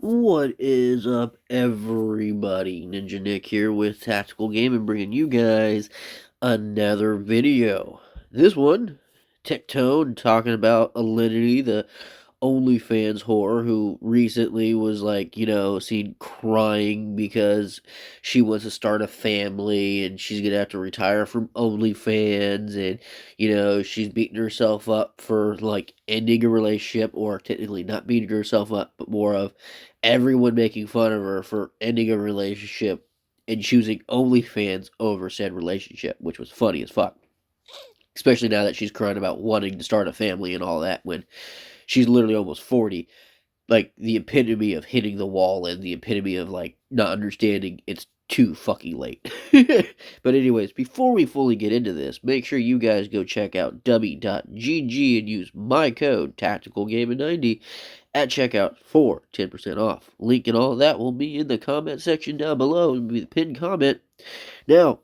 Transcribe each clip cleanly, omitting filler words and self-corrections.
What is up, everybody? Ninja Nick here with Tactical Gaming, bringing you guys another video. This one, Tectone talking about Alinity, the OnlyFans whore who recently was seen crying because she wants to start a family and she's gonna have to retire from OnlyFans, and she's beating herself up for like ending a relationship, or technically not beating herself up, but more of everyone making fun of her for ending a relationship and choosing OnlyFans over said relationship, which was funny as fuck. Especially now that she's crying about wanting to start a family and all that when she's literally almost 40. Like the epitome of hitting the wall and the epitome of like not understanding it's too fucking late. But anyways, before we fully get into this, make sure you guys go check out w.gg and use my code TacticalGaming90 at checkout for 10% off. Link and all that will be in the comment section down below. It'll be the pinned comment. Now,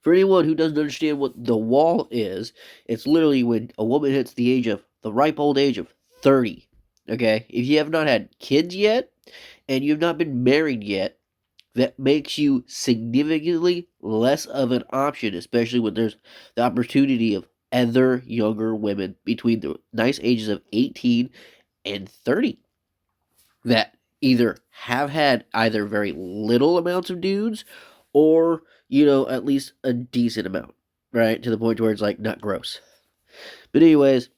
for anyone who doesn't understand what the wall is, it's literally when a woman hits the ripe old age of 30. Okay? If you have not had kids yet and you've not been married yet, that makes you significantly less of an option, especially when there's the opportunity of other younger women between the nice ages of 18 and 30 that either have had either very little amounts of dudes or, at least a decent amount, right? To the point where it's like not gross. But, anyways,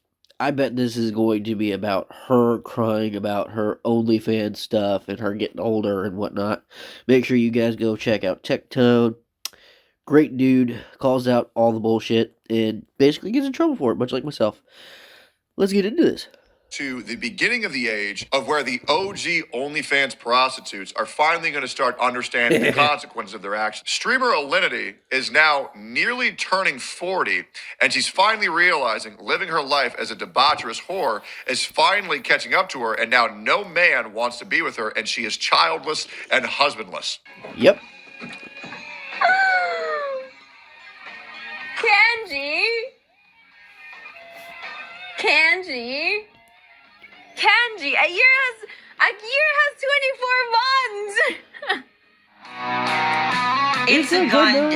I bet this is going to be about her crying about her OnlyFans stuff and her getting older and whatnot. Make sure you guys go check out Tectone. Great dude, calls out all the bullshit and basically gets in trouble for it, much like myself. Let's get into this. To the beginning of the age of where the OG OnlyFans prostitutes are finally going to start understanding the consequences of their actions. Streamer Alinity is now nearly turning 40, and she's finally realizing living her life as a debaucherous whore is finally catching up to her, and now no man wants to be with her, and she is childless and husbandless. Yep. Kanji? Kanji? Kanji, a year has 24 months. It's a good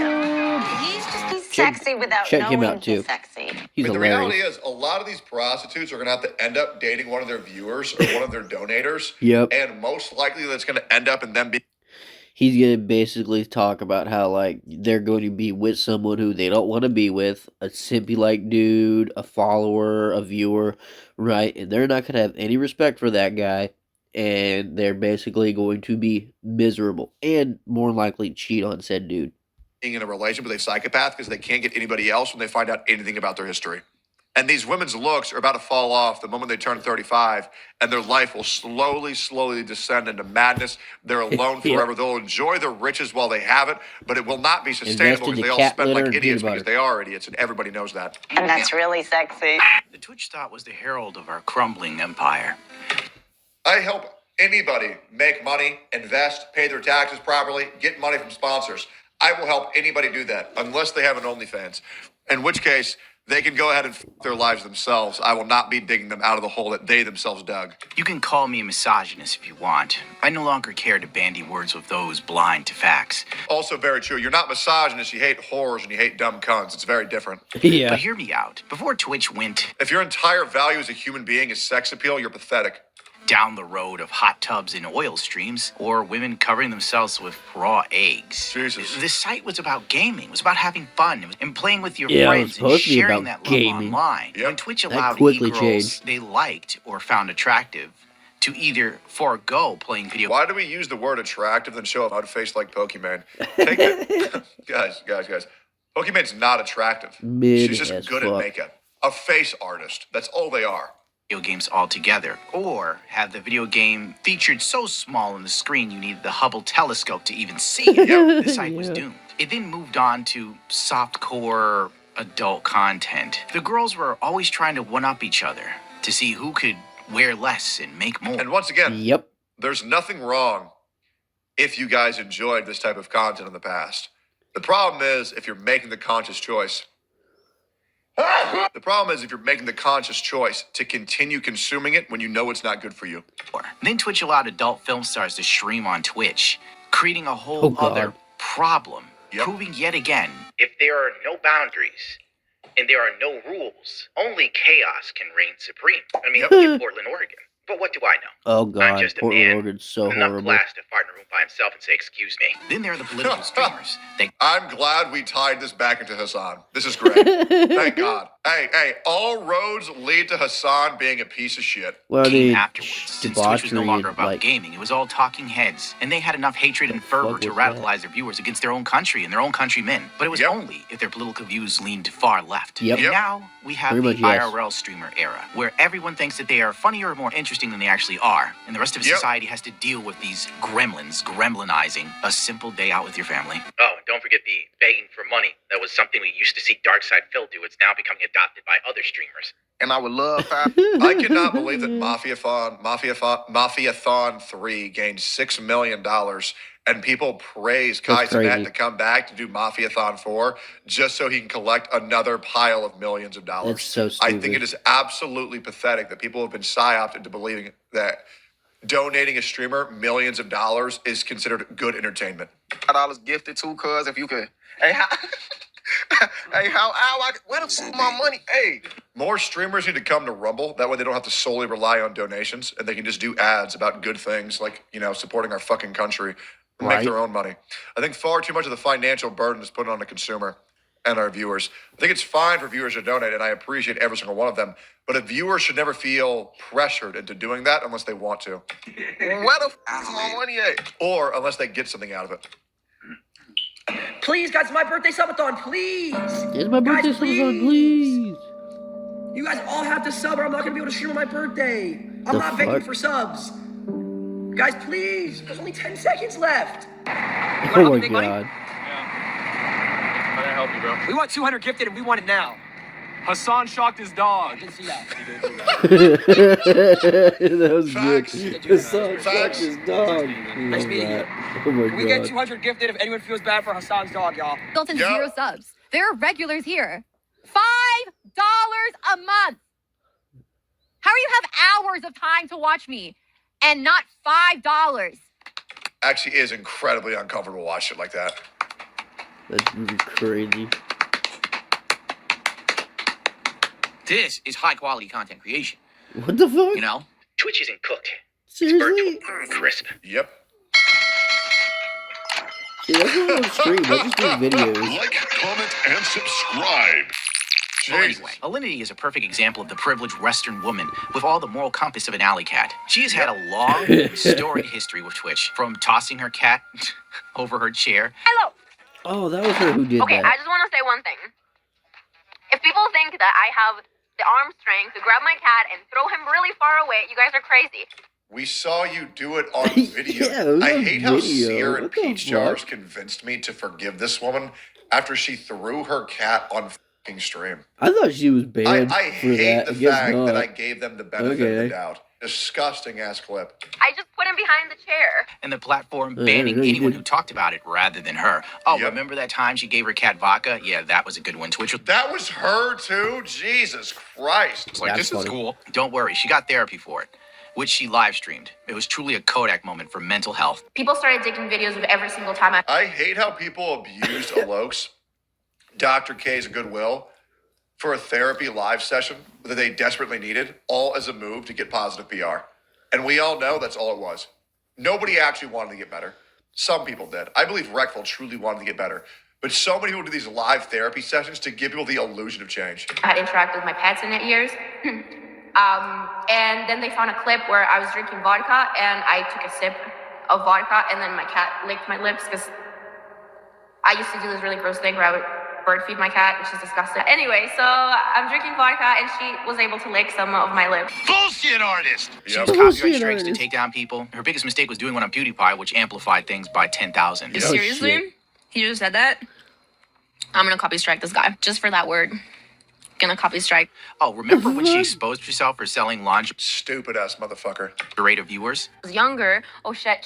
He's sexy without check him knowing out, too. he's sexy. He's The hilarious. reality is, a lot of these prostitutes are going to have to end up dating one of their viewers or one of their donators. Yep. And most likely that's going to end up in them being. He's gonna basically talk about how like they're going to be with someone who they don't want to be with, a simpy like dude, a follower, a viewer, right? And they're not gonna have any respect for that guy, and they're basically going to be miserable and more likely cheat on said dude. Being in a relationship with a psychopath because they can't get anybody else when they find out anything about their history. And these women's looks are about to fall off the moment they turn 35, and their life will slowly descend into madness. They're alone forever. Yep. They'll enjoy their riches while they have it, but it will not be sustainable because Invest they into all cat spend litter like and idiots peanut because butter. they are idiots, and everybody knows that. And that's really sexy. The Twitch thought was the herald of our crumbling empire. I help anybody make money, invest, pay their taxes properly, get money from sponsors. I will help anybody do that unless they have an OnlyFans, in which case they can go ahead and their lives themselves. I will not be digging them out of the hole that they themselves dug. You can call me a misogynist if you want. I no longer care to bandy words with those blind to facts. Also very true. You're not misogynist. You hate whores and you hate dumb cunts. It's very different. Yeah. But hear me out. Before Twitch went If your entire value as a human being is sex appeal, you're pathetic. down the road of hot tubs and oil streams, or women covering themselves with raw eggs. Jesus. The site was about gaming. It was about having fun and playing with your Yeah, it was friends and supposed to be sharing about that love gaming. online. Yep. When Twitch That allowed quickly e-girls changed. they liked or found attractive to either forego playing video. Why do we use the word attractive and show a mud face like Pokemon? Take it. guys. Pokemon's not attractive. Mid She's just as good fuck. at makeup. A face artist. That's all they are. Video games altogether, or have the video game featured so small on the screen you needed the Hubble telescope to even see it. The site was Yeah. doomed. It then moved on to softcore adult content. The girls were always trying to one-up each other to see who could wear less and make more. And once again, Yep. there's nothing wrong if you guys enjoyed this type of content in the past. The problem is if you're making the conscious choice, The problem is if you're making the conscious choice to continue consuming it when you know it's not good for you. Then Twitch allowed adult film stars to stream on Twitch, creating a Oh, whole God. other problem, Yep. proving yet again, if there are no boundaries and there are no rules, only chaos can reign supreme. I mean, Yep. look at Portland, Oregon. But what do I know? Oh I'm God, just a Portland, man Oregon's so with enough horrible. class to fart in a room by himself and say, excuse me. Then there are the political streamers. They I'm glad we tied this back into Hassan. This is great. Thank God. Hey, all roads lead to Hassan being a piece of shit. Well, I came mean, afterwards. Since Twitch was no debauchery longer and, about like, gaming, it was all talking heads, and they had enough hatred and fervor fuck to was that? radicalize their viewers against their own country and their own countrymen. But it was Yep. only if their political views leaned far left. Yep. And Yep. now we have Pretty the much, yes. IRL streamer era, where everyone thinks that they are funnier or more interesting than they actually are, and the rest of Yep. society has to deal with these gremlinizing a simple day out with your family. Oh, and don't forget the begging for money. That was something we used to see Darkside Phil do. It's now becoming adopted by other streamers. And I would love I cannot believe that Mafiathon 3 gained $6 million and people praise Kai That's crazy. Cenat to come back to do Mafiathon 4 just so he can collect another pile of millions of dollars. That's so I stupid. think it is absolutely pathetic that people have been psyoped into believing that donating a streamer millions of dollars is considered good entertainment. $5 gifted too, cuz if you could. Hey, how? Where the fuck my money? Hey, More streamers need to come to Rumble. That way they don't have to solely rely on donations and they can just do ads about good things like, supporting our fucking country and Right. make their own money. I think far too much of the financial burden is put on the consumer and our viewers. I think it's fine for viewers to donate and I appreciate every single one of them. But a viewer should never feel pressured into doing that unless they want to where the fuck is my money at? or unless they get something out of it. Please, guys, my birthday subathon, please. It's my birthday, Guys, someone, please. You guys all have to sub, or I'm not gonna be able to stream on my birthday. I'm The not begging fuck? for subs. Guys, please. There's only 10 seconds left. Oh my God. How can I help you, bro? We want 200 gifted, and we want it now. Hassan shocked his dog. Didn't see that. That was Facts. good. The song Facts. his dog. Nice meeting you. Oh my We get God. 200 gifted if anyone feels bad for Hassan's dog, y'all. Built in Yep. 0 subs. There are regulars here. $5 a month. How do you have hours of time to watch me and not $5? Actually is incredibly uncomfortable to watch shit like that. That's really crazy. This is high quality content creation. What the fuck? You know, Twitch isn't cooked. Seriously? Crisp. Yep. See, that's not on stream. I just do videos. Like, comment, and subscribe. Well, Jesus. anyway, Alinity is a perfect example of the privileged Western woman with all the moral compass of an alley cat. She has had a long, and storied history with Twitch, from tossing her cat over her chair. Hello. Oh, that was her who did Okay, that. I just want to say one thing. If people think that I have the arm strength to grab my cat and throw him really far away, you guys are crazy. We saw you do it on video. Yeah, it was I on hate how video. Sear and What the Peach Jars fuck? convinced me to forgive this woman after she threw her cat on fucking stream. I thought she was I banned for hate that. the I guess fact not. that I gave them the benefit of Okay. the doubt. Disgusting ass clip. I just put him behind the chair. And the platform Yeah, banning no, you anyone did. who talked about it rather than her. Oh, Yep. remember that time she gave her cat vodka? Yeah, that was a good one. Twitch was That was her too? Jesus Christ. like, That's this is funny. cool. Don't worry, she got therapy for it, which she live streamed. It was truly a Kodak moment for mental health. People started taking videos of every single time I hate how people abused Alok's, Dr. K's goodwill for a therapy live session that they desperately needed, all as a move to get positive PR. And we all know that's all it was. Nobody actually wanted to get better. Some people did. I believe Reckful truly wanted to get better. But so many people do these live therapy sessions to give people the illusion of change. I had interacted with my pets in years. And then they found a clip where I was drinking vodka and I took a sip of vodka and then my cat licked my lips because I used to do this really gross thing where I would bird feed my cat, which is disgusting. Anyway, so I'm drinking vodka and she was able to lick some of my lips. Bullshit artist! She Yep. used Oh, copyright shit, strikes to artist. take down people. Her biggest mistake was doing one on PewDiePie, which amplified things by 10,000. Yep. Seriously? shit. He just said that? I'm gonna copy strike this guy just for that word. Gonna copy strike. Oh, remember when she exposed herself for selling lingerie Stupid ass motherfucker. to viewers? I was younger. Oh shit.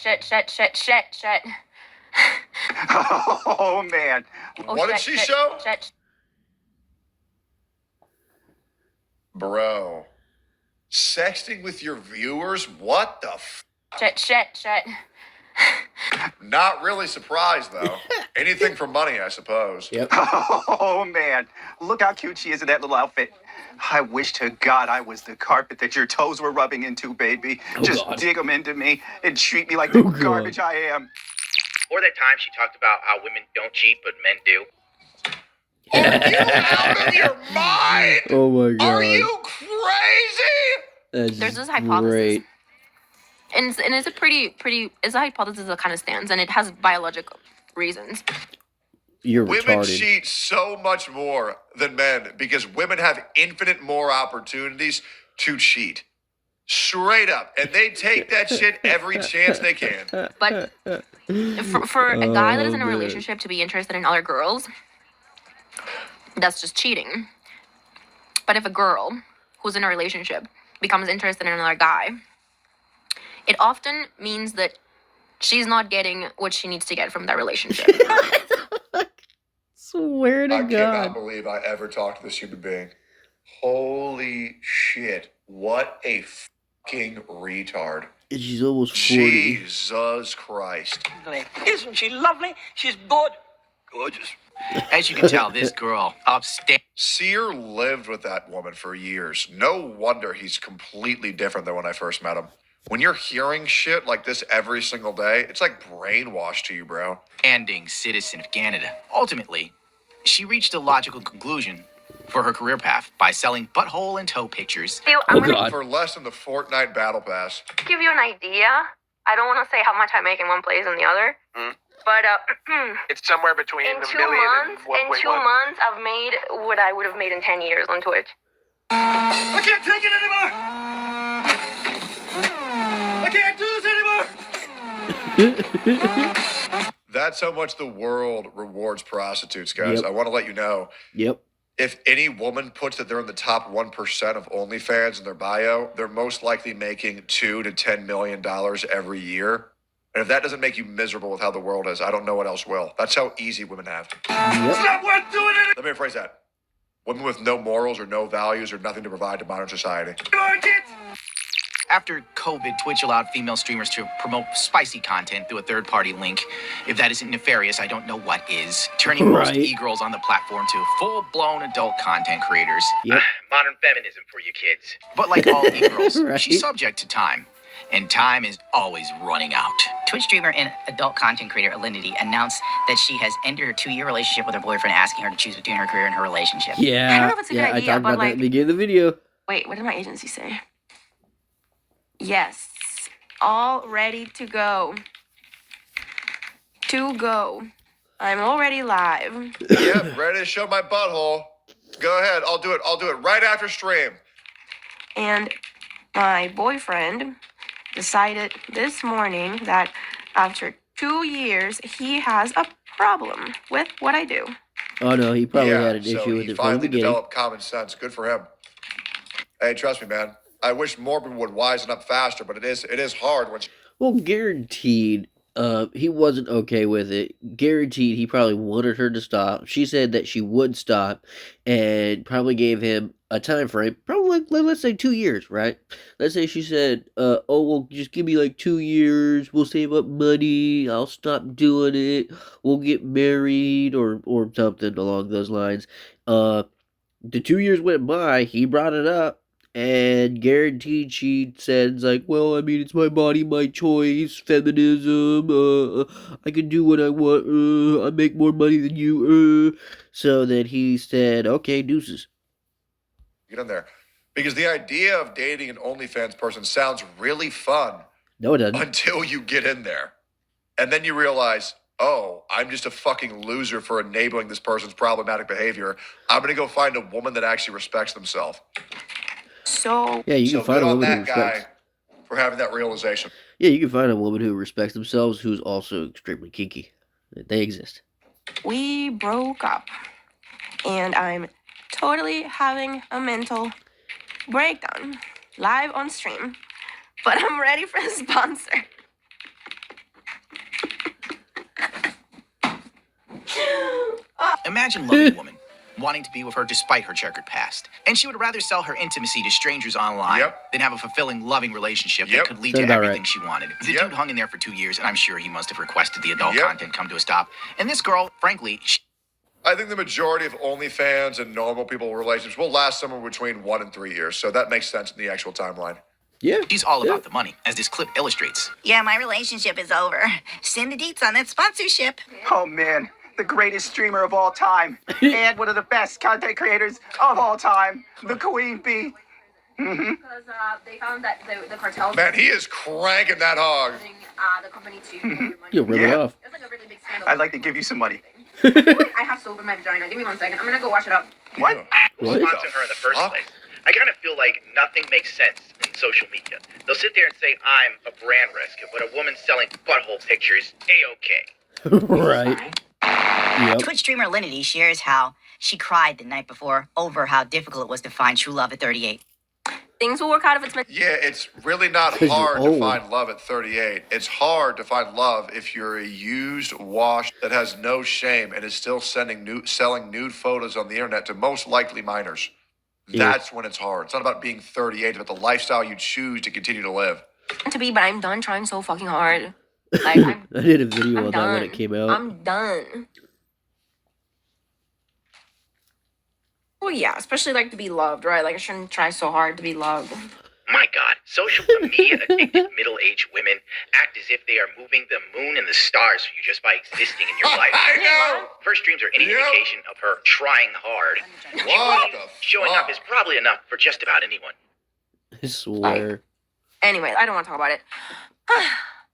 Oh man. Oh, What did shit, she shit, show? shit. Bro, sexting with your viewers? What the f? Shit. Not really surprised, though. Anything for money, I suppose. Yep. Oh, man. Look how cute she is in that little outfit. I wish to God I was the carpet that your toes were rubbing into, baby. Oh, Just God. dig them into me and treat me like the Oh, God. garbage I am. Or that time she talked about how women don't cheat, but men do. Are you out of your mind? Oh my god. Are you crazy? That's There's this hypothesis. great. And it's a pretty it's a hypothesis that kind of stands, and it has biological reasons. You're Women retarded. cheat so much more than men because women have infinite more opportunities to cheat. Straight up. And they take that shit every chance they can. But for a guy that is in a Oh, man. relationship to be interested in other girls, that's just cheating. But if a girl who's in a relationship becomes interested in another guy, it often means that she's not getting what she needs to get from that relationship. Swear to I cannot God. believe I ever talked to this human being. Holy shit. What a fucking retard. And she's almost 40. Jesus Christ. Isn't she lovely? She's good. Gorgeous. As you can tell, this girl upstairs. Sear lived with that woman for years. No wonder he's completely different than when I first met him. When you're hearing shit like this every single day, it's like brainwashed to you, bro. Standing citizen of Canada. Ultimately, she reached a logical conclusion for her career path by selling butthole and toe pictures. I'm Oh gonna god. For less than the Fortnite Battle Pass. give you an idea. I don't want to say how much I make in one place and the other. But It's somewhere between in 2 months, I've made what I would have made in 10 years on Twitch. I can't take it anymore. I can't do this anymore. That's how much the world rewards prostitutes, guys. Yep. I want to let you know. Yep. If any woman puts that they're in the top 1% of OnlyFans in their bio, they're most likely making $2 to $10 million every year. And if that doesn't make you miserable with how the world is, I don't know what else will. That's how easy women have. It's not worth doing it Let me rephrase that. Women with no morals or no values or nothing to provide to modern society. anymore, kids. After COVID, Twitch allowed female streamers to promote spicy content through a third-party link. If that isn't nefarious, I don't know what is. Turning most Right. e-girls on the platform to full-blown adult content creators. Yep. Modern feminism for you kids. But like all e-girls, Right. she's subject to time. And time is always running out. Twitch streamer and adult content creator Alinity announced that she has ended her 2-year relationship with her boyfriend, asking her to choose between her career and her relationship. Yeah. I don't know if it's a good yeah, idea, I talked but, about that like- at the beginning of the video. Wait, what did my agency say? Yes. All ready to go. I'm already live. Yep, ready to show my butthole. Go ahead. I'll do it right after stream. And my boyfriend decided this morning that after 2 years, he has a problem with what I do. Oh no, he probably yeah, had an so issue with he it from the finally beginning. developed common sense. Good for him. Hey, trust me, man. I wish more people would wisen up faster, but it is hard when Well, guaranteed, he wasn't okay with it. Guaranteed, he probably wanted her to stop. She said that she would stop, and probably gave him a time frame. Probably, let's say 2 years, right? Let's say she said, "Oh, well, just give me like 2 years. We'll save up money. I'll stop doing it. We'll get married, or something along those lines." The 2 years went by. He brought it up. And guaranteed she said, like, well, I mean, it's my body, my choice, feminism, I can do what I want, I make more money than you, So then he said, okay, deuces. get in there. Because the idea of dating an OnlyFans person sounds really fun No, it doesn't. until you get in there. And then you realize, oh, I'm just a fucking loser for enabling this person's problematic behavior. I'm going to go find a woman that actually respects themselves. So Yeah, you So can find good a on woman who that guy respects. for having that realization. Yeah, you can find a woman who respects themselves who's also extremely kinky. They exist. we broke up. And I'm totally having a mental breakdown live on stream. But I'm ready for a sponsor. Imagine loving a woman, wanting to be with her despite her checkered past. And she would rather sell her intimacy to strangers online than have a fulfilling, loving relationship that could lead to everything she wanted. The dude hung in there for 2 years, and I'm sure he must have requested the adult content come to a stop. And this girl, frankly, I think the majority of OnlyFans and normal people relationships will last somewhere between 1 and 3 years. So that makes sense in the actual timeline. Yeah. She's all about the money, as this clip illustrates. Yeah, my relationship is over. Send the deets on that sponsorship. Oh man, the greatest streamer of all time. And one of the best content creators of all time. The Queen Bee. Because they found that the cartel. Man, he is cranking that hog. The company to. You'll rip it off. It was like a really big scandal. I'd like to give you some money. I have soap in my vagina. Give me 1 second. I'm gonna go wash it up. What? What? Sponsor her in the first place. I kind of feel like nothing makes sense in social media. They'll sit there and say, I'm a brand risk, but a woman selling butthole pictures, A-okay. Right. Yep. Twitch streamer Linity shares how she cried the night before over how difficult it was to find true love at 38. Things will work out if it's meant. Yeah, it's really not 'Cause you're hard to old. find love at 38. It's hard to find love if you're a used wash that has no shame and is still selling nude photos on the internet to most likely minors. Yeah. That's when it's hard. It's not about being 38, it's about the lifestyle you choose to continue to live. To be, but I'm done trying so fucking hard. Like I'm I did a video I'm on that when it done. came out. I'm done. Well, yeah, especially like to be loved, right? Like I shouldn't try so hard to be loved. My God, social media addicted middle-aged women act as if they are moving the moon and the stars for you just by existing in your life. I know! Her streams are any Yep. indication of her trying hard. What the Showing fuck? up is probably enough for just about anyone. I swear. Anyway, I don't want to talk about it. Yeah,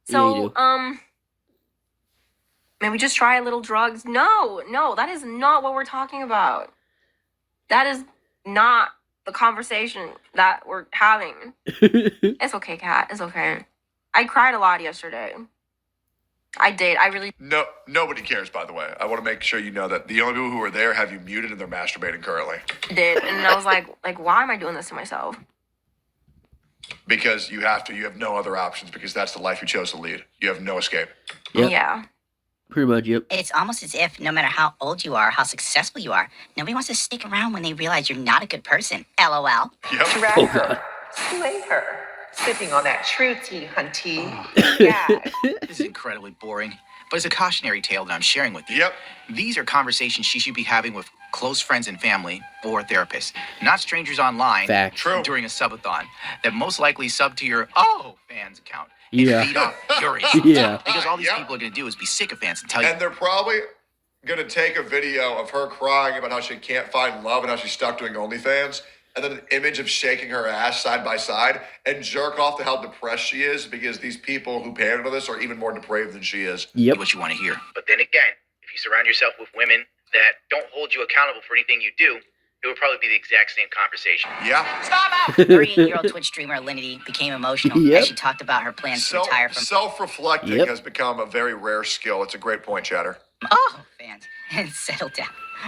you So, maybe just try a little drugs. No, that is not what we're talking about. That is not the conversation that we're having. It's okay, Kat. It's okay. I cried a lot yesterday. I did. I really No, nobody cares, by the way. I want to make sure you know that the only people who are there have you muted and they're masturbating currently. did. And I was like, why am I doing this to myself? Because you have to. You have no other options because that's the life you chose to lead. You have no escape. Yep. Yeah. Pretty much, yep. It's almost as if no matter how old you are, how successful you are, nobody wants to stick around when they realize you're not a good person. LOL. Yep. Drag Oh, her, God. slay her, sipping on that true tea, hunty. Oh. Yeah. This is incredibly boring, but it's a cautionary tale that I'm sharing with you. Yep. These are conversations she should be having with close friends and family or therapists, not strangers online Fact. True. during a subathon that most likely sub to your fans account and Yeah. feed off your issues. Yeah. Because all these Yep. people are going to do is be sycophants and tell you, And they're probably going to take a video of her crying about how she can't find love and how she's stuck doing OnlyFans, and then an image of shaking her ass side by side and jerk off to how depressed she is because these people who pander to this are even more depraved than she is. Yep. what you want to hear. But then again, if you surround yourself with women that don't hold you accountable for anything you do, it would probably be the exact same conversation. Yeah. 38-year-old Twitch streamer Linity became emotional Yep. as she talked about her plans to retire from Self-reflecting Yep. has become a very rare skill. It's a great point, Chatter. fans and settle down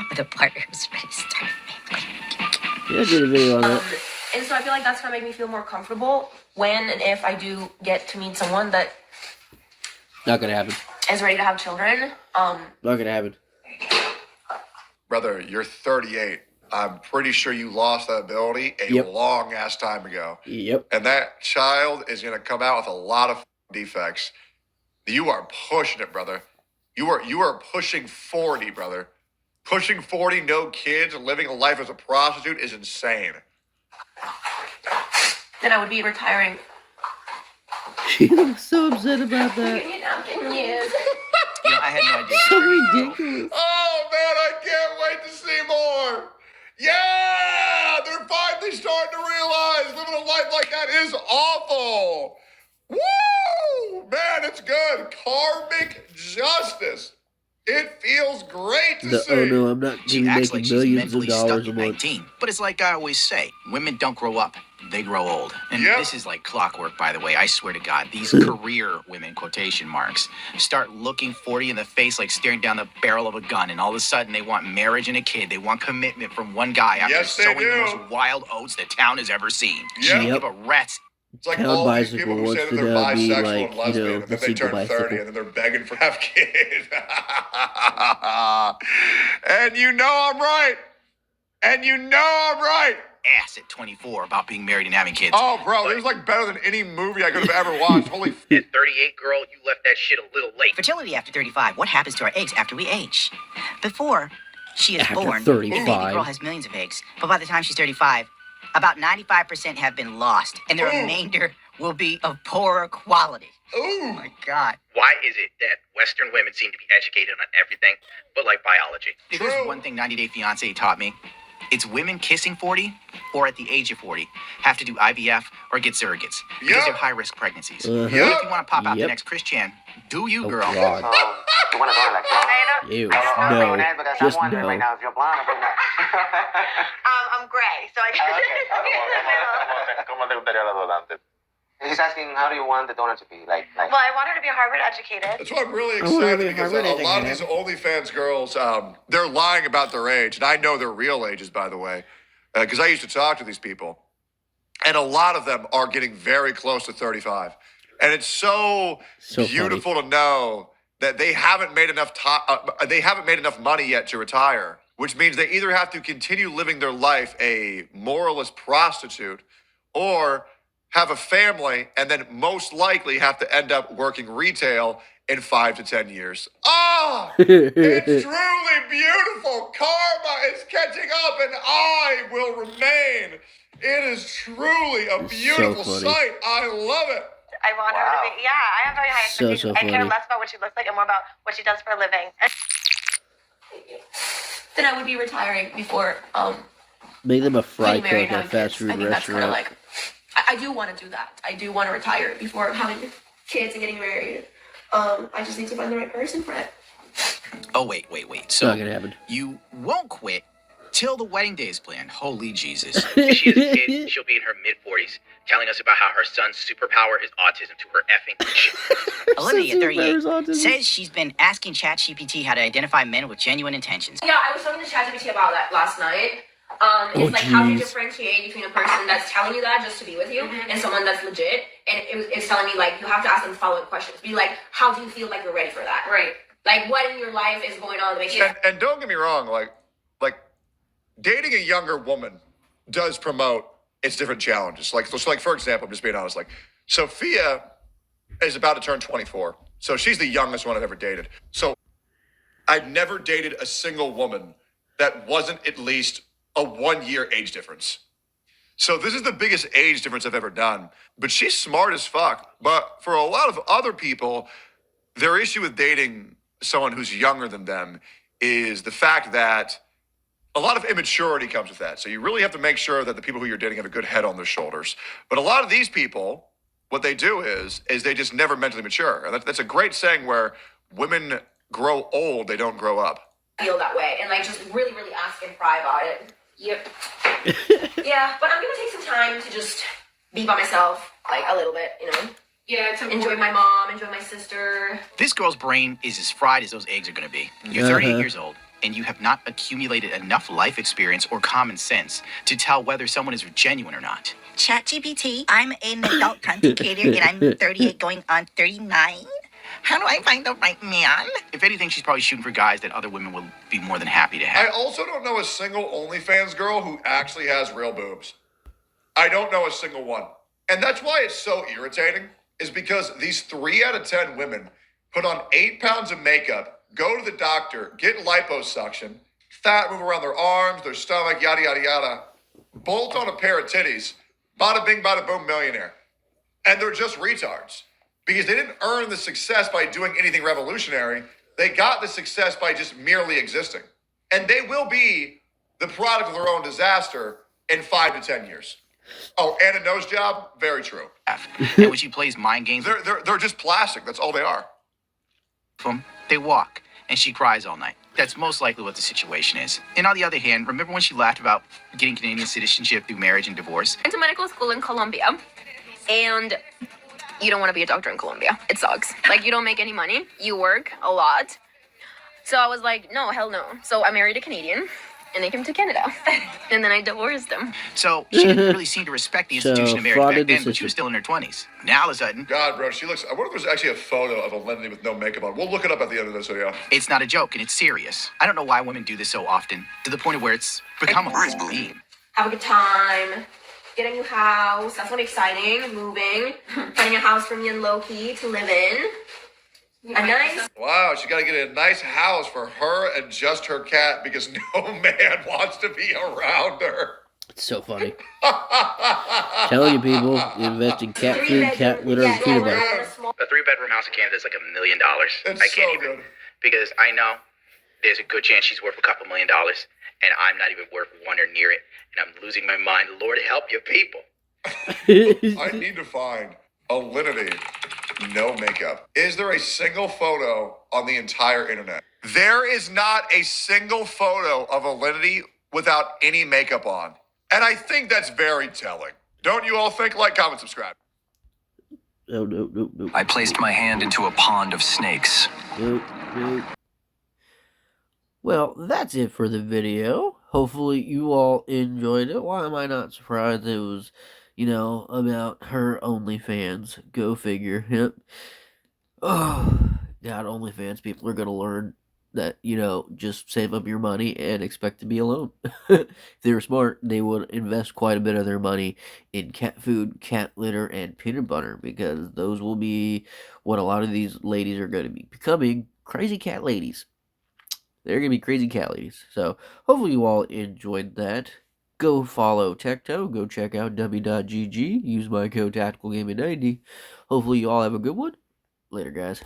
with a partner who's ready to start a family. Yeah, I did a video on that. And so I feel like that's gonna make me feel more comfortable when and if I do get to meet someone that Not gonna happen. is ready to have children. Not gonna happen. Brother, you're 38. I'm pretty sure you lost that ability a Yep. long ass time ago. Yep. And that child is going to come out with a lot of defects. You are pushing it, brother. You are pushing 40, brother. Pushing 40, no kids, and living a life as a prostitute is insane. Then I would be retiring. She looks so upset about that. Yes. You know, I had no idea. So ridiculous. Oh, man, I can't wait to see more. Yeah, they're finally starting to realize living a life like that is awful. Woo! Man, it's good. Karmic justice. It feels great to see. Oh no, I'm not She even acts making like she's millions of mentally stuck dollars a at month. 19. But it's like I always say, women don't grow up, they grow old. And Yep. this is like clockwork, by the way. I swear to God, these career women, quotation marks, start looking 40 in the face like staring down the barrel of a gun. And all of a sudden, they want marriage and a kid. They want commitment from one guy after Yes, they sowing the do. most wild oats the town has ever seen. Yep. She don't give a rat's. It's like Town all these bicycle people who wants say that to they're now be bisexual like, and lesbian, and the then they single turn 30 bicycle. and then they're begging for have kids. And you know I'm right. And you know I'm right. Ass at 24 about being married and having kids. Oh, bro, it was like better than any movie I could have ever watched. Holy At 38, girl, you left that shit a little late. Fertility after 35. What happens to our eggs after we age? Before she is After born, 35. the baby girl has millions of eggs. But by the time she's 35, about 95% have been lost. And the remainder will be of poorer quality. Ooh. Oh, my God. Why is it that Western women seem to be educated on everything, but like biology? If there's one thing 90 Day Fiancé taught me, it's women kissing 40 or at the age of 40 have to do IVF or get surrogates because they're high-risk pregnancies. Uh-huh. But if you want to pop out the Yep. next Chris Chan, do you, girl? God. You want to go like that? Ew. No, No. because Just I'm wondering right no. now if you're blonde or brunette. I'm gray, so I guess. ¿Cómo te gustaría la donante? He's asking, how do you want the donor to be? Like. Well, I want her to be Harvard educated. That's why I'm really I wanna be excited because Harvard a lot of these educated. OnlyFans girls, they're lying about their age. And I know their real ages, by the way, because I used to talk to these people. And a lot of them are getting very close to 35. And it's so beautiful to know that they haven't made enough they haven't made enough money yet to retire, which means they either have to continue living their life a moralist prostitute or have a family and then most likely have to end up working retail in 5 to 10 years. Oh, it's truly beautiful. Karma is catching up and I will remain. It is truly a beautiful funny. sight. I love it. I want her to be. Yeah, I have very high So, expectations. so I care funny. less about what she looks like and more about what she does for a living. Then I would be retiring before Make them a fry getting married cook and at a having fast kids. I food think that's kind of restaurant. like. I do want to do that. I do want to retire before having kids and getting married. I just need to find the right person for it. Oh, wait. It's So not gonna happen. you won't quit till the wedding day is planned. Holy Jesus. If she has a kid, she'll be in her mid-40s, telling us about how her son's superpower is autism to her effing. Olivia, Sister 38, Bear's autism. says she's been asking ChatGPT how to identify men with genuine intentions. Yeah, I was talking to ChatGPT about that last night. It's like how do you differentiate between a person that's telling you that just to be with you and someone that's legit. And it's telling me like you have to ask them follow-up questions. Be like, how do you feel like you're ready for that? Right. Like what in your life is going on that makes you. And don't get me wrong, like dating a younger woman does promote its different challenges. Like for example, I'm just being honest, like Sophia is about to turn 24. So she's the youngest one I've ever dated. So I've never dated a single woman that wasn't at least a 1-year age difference. So this is the biggest age difference I've ever done. But she's smart as fuck. But for a lot of other people, their issue with dating someone who's younger than them is the fact that a lot of immaturity comes with that. So you really have to make sure that the people who you're dating have a good head on their shoulders. But a lot of these people, what they do is they just never mentally mature. And that's a great saying where women grow old, they don't grow up. Feel that way and like just really, really ask and pry about it. Yep. Yeah, but I'm gonna take some time to just be by myself, like a little bit, you know. Yeah, to enjoy my mom, enjoy my sister. This girl's brain is as fried as those eggs are going to be. You're 38 years old, and you have not accumulated enough life experience or common sense to tell whether someone is genuine or not. ChatGPT, I'm an adult content creator and I'm 38 going on 39. How do I find the right man? If anything, she's probably shooting for guys that other women will be more than happy to I have. also don't know a single OnlyFans girl who actually has real boobs. I don't know a single one. And that's why it's so irritating, is because these 3 out of 10 women put on 8 pounds of makeup, go to the doctor, get liposuction, fat move around their arms, their stomach, yada, yada, yada, bolt on a pair of titties, bada bing, bada boom, millionaire. And they're just retards. Because they didn't earn the success by doing anything revolutionary. They got the success by just merely existing. And they will be the product of their own disaster in 5 to 10 years. Oh, and a nose job? Very true. And when she plays mind games, They're just plastic. That's all they are. they walk, and she cries all night. That's most likely what the situation is. And on the other hand, remember when she laughed about getting Canadian citizenship through marriage and divorce? I went to medical school in Colombia, and you don't want to be a doctor in Colombia. It sucks. Like, you don't make any money. You work a lot. So I was like, no, hell no. So I married a Canadian, and they came to Canada. And then I divorced him. So she didn't really seem to respect the institution of marriage back frauded then, but she decision. was still in her 20s. Now all of a sudden, God, bro, she looks. I wonder if there's actually a photo of Alinity with no makeup on. We'll look it up at the end of this video. it's not a joke and it's serious. I don't know why women do this so often, to the point of where it's become a routine. Have a good time. Get a new house. That's gonna be exciting. Moving. Finding a house for me and Loki to live in. A nice. Wow, she got to get a nice house for her and just her cat because no man wants to be around her. It's so funny. Telling you people, you invest in cat food, cat litter, and peanut butter. A 3-bedroom house in Canada is like $1 million. It's I can't so even good. because I know there's a good chance she's worth a couple $1 million, and I'm not even worth one or near it, and I'm losing my mind. Lord help your people. I need to find Alinity no makeup. Is there a single photo on the entire internet? There is not a single photo of Alinity without any makeup on. And I think that's very telling. Don't you all think? Like, comment, subscribe. No. I placed my hand into a pond of snakes. No. Well, that's it for the video. Hopefully you all enjoyed it. Why am I not surprised it was, about her OnlyFans? Go figure. Yep. Oh, God, OnlyFans people are going to learn that, just save up your money and expect to be alone. If they were smart, they would invest quite a bit of their money in cat food, cat litter, and peanut butter, because those will be what a lot of these ladies are going to be becoming, crazy cat ladies. They're going to be crazy cat ladies. So, hopefully you all enjoyed that. Go follow Tecto. Go check out w.gg. Use my code TacticalGaming90. Hopefully you all have a good one. Later, guys.